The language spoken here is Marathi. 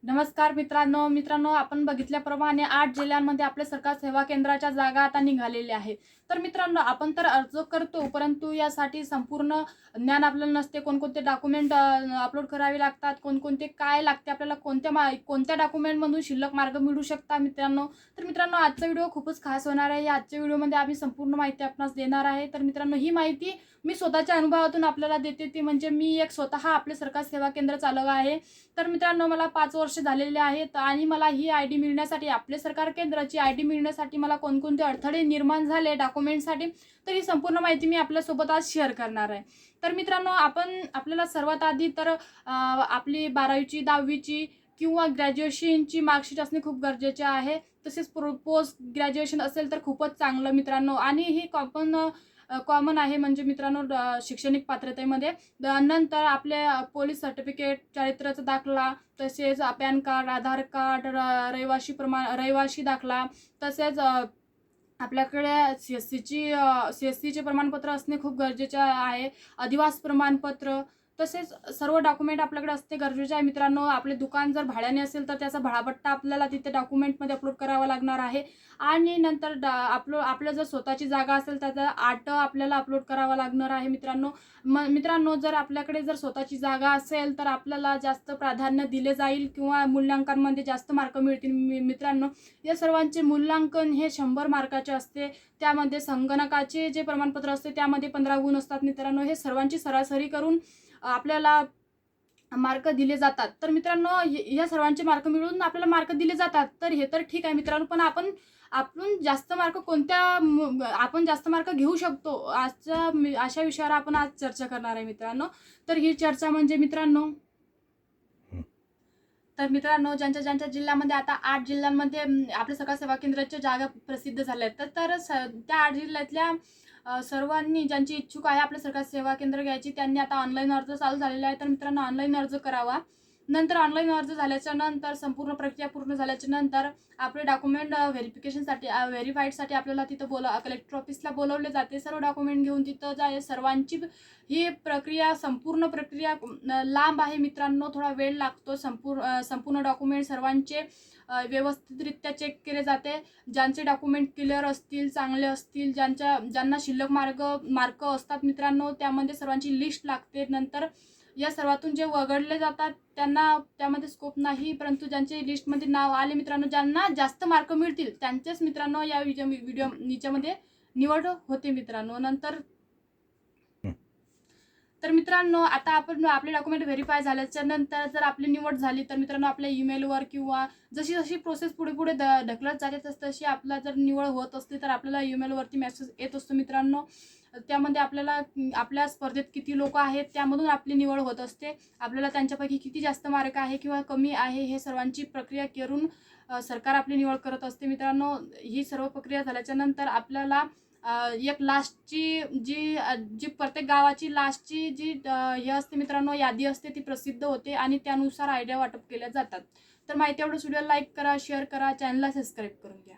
नमस्कार मित्रांनो आपण बघितल्याप्रमाणे 8 जिल्ह्यांमध्ये आपल्या सरकार सेवा केंद्राच्या जागा आता निघालेल्या आहेत। तर मित्रांनो आपण तर अर्ज करतो, परंतु यासाठी संपूर्ण ज्ञान आपल्याला नसते। कोणकोणते डॉक्युमेंट अपलोड करावे लागतात, कोणकोणते काय लागते, आपल्याला कोणत्या डॉक्युमेंटमधून शिल्लक मार्ग मिळू शकतात मित्रांनो। तर मित्रांनो आजचा व्हिडिओ खूपच खास होणार आहे। आजच्या व्हिडिओमध्ये आम्ही संपूर्ण माहिती आपणास देणार आहे। तर मित्रांनो ही माहिती मी स्वतःच्या अनुभवातून आपल्याला देते, ती म्हणजे मी एक स्वतः आपले सरकार सेवा केंद्र चालक आहे। तर मित्रांनो मला 5 वर्ष झालेले आहेत आणि मला ही आयडी मिळण्यासाठी, आपले सरकार केंद्राची आयडी मिळण्यासाठी मला कोणकोणते अडथळे निर्माण झाले डॉक्युमेंटसाठी, तर ही संपूर्ण माहिती मी आपल्यासोबत आज शेअर करणार आहे। तर मित्रांनो आपल्याला सर्वात आधी तर आपली 12वीची 10वीची किंवा ग्रॅज्युएशनची मार्कशीट असणे खूप गरजेचे आहे। तसेच पोस्ट ग्रॅज्युएशन असेल तर खूपच चांगलं मित्रांनो, आणि ही कॉमन आहे म्हणजे मित्रांनो शैक्षणिक पात्रतेमध्ये। नंतर आपले पोलीस सर्टिफिकेट, चारित्र्याचा दाखला, तसेच पॅन कार्ड, आधार कार्ड, रहिवासी दाखला, तसेच आपल्याकडे CSCचे प्रमाणपत्र असणे खूप गरजेचे आहे। अधिवास प्रमाणपत्र, तसेच सर्व डॉक्युमेंट आपल्याकडे असणे गरजेचे आहे मित्रांनो। आपले दुकान जर भाड्याने असेल तर त्याचा भाडापट्टा आपल्याला तिथे डॉक्युमेंटमध्ये अपलोड करावा लागणार आहे। आणि नंतर आपलं जर स्वतःची जागा असेल त्याचा आपल्याला अपलोड करावा लागणार आहे मित्रांनो। मित्रांनो जर आपल्याकडे जर स्वतःची जागा असेल तर आपल्याला जास्त प्राधान्य दिले जाईल किंवा मूल्यांकनामध्ये जास्त मार्क मिळतील मित्रांनो। या सर्वांचे मूल्यांकन हे 100 मार्काचे असते। त्यामध्ये संगणकाचे जे प्रमाणपत्र असते त्यामध्ये 15 गुण असतात मित्रांनो। हे सर्वांची सरासरी करून आपल्याला मार्क दिले जातात। तर मित्रांनो या सर्वांचे मार्क मिळून आपल्याला मार्क दिले जातात, तर हे तर ठीक आहे मित्रांनो। पण आपण जास्त मार्क आपण जास्त मार्क घेऊ शकतो अशा विषयावर आपण आज चर्चा करणार आहे मित्रांनो। तर ही चर्चा म्हणजे मित्रांनो, ज्यांच्या ज्यांच्या जिल्ह्यामध्ये आता 8 जिल्ह्यांमध्ये आपल्या सरकार सेवा केंद्राच्या जागा प्रसिद्ध झाल्या आहेत, त्या 8 जिल्ह्यातल्या सर्वांनी ज्यांची इच्छुक आहे आपल्या सरकार सेवा केंद्र घ्यायची त्यांनी आता ऑनलाईन अर्ज चालू झालेला आहे। तर मित्रांनो ऑनलाईन अर्ज करावा। नंतर ऑनलाईन अर्ज झाल्याच्या नंतर संपूर्ण प्रक्रिया पूर्ण झाल्याच्या नंतर आपले डॉक्युमेंट व्हेरीफाईडसाठी आपल्याला तिथं कलेक्टर ऑफिसला बोलवले जाते। सर्व डॉक्युमेंट घेऊन तिथं सर्वांची ही संपूर्ण प्रक्रिया लांब आहे मित्रांनो, थोडा वेळ लागतो। संपूर्ण डॉक्युमेंट सर्वांचे व्यवस्थितरित्या चेक केले जाते। ज्यांचे डॉक्युमेंट क्लिअर असतील, चांगले असतील, ज्यांना शिल्लक मार्क असतात मित्रांनो, त्यामध्ये सर्वांची लिस्ट लागते। नंतर या सर्वातून जे वगळले जातात त्यांना त्यामध्ये स्कोप नाही, परंतु ज्यांचे लिस्टमध्ये नाव आले मित्रांनो, ज्यांना जास्त मार्क मिळतील त्यांचेच मित्रांनो या याच्यामध्ये निवड होते मित्रांनो। तर मित्रांनो आता आपण आपले डॉक्युमेंट व्हेरीफाय झाल्याच्या नंतर जर आपली निवड झाली तर मित्रांनो आपल्या ईमेलवर किंवा जशी जशी प्रोसेस पुढे ढकलत जाते तशी आपला जर निवड होत असते तर आपल्याला ईमेलवरती मेसेज येत असतो मित्रांनो। त्यामध्ये आपल्या स्पर्धेत किती लोक आहेत त्यामधून आपली निवड होत असते। आपल्याला त्यांच्यापैकी किती जास्त मार्क आहे किंवा कमी आहे हे सर्वांची प्रक्रिया करून सरकार आपली निवड करत असते मित्रांनो। ही सर्व प्रक्रिया झाल्याच्या नंतर आपल्याला एक लास्टची जी प्रत्येक गावाची लास्टची जी हे असते मित्रांनो, यादी असते ती प्रसिद्ध होते आणि त्यानुसार आयडिया वाटप केल्या जातात। तर माहिती आवडल्यास व्हिडिओला लाईक करा, शेअर करा, चॅनलला सबस्क्राईब करून घ्या।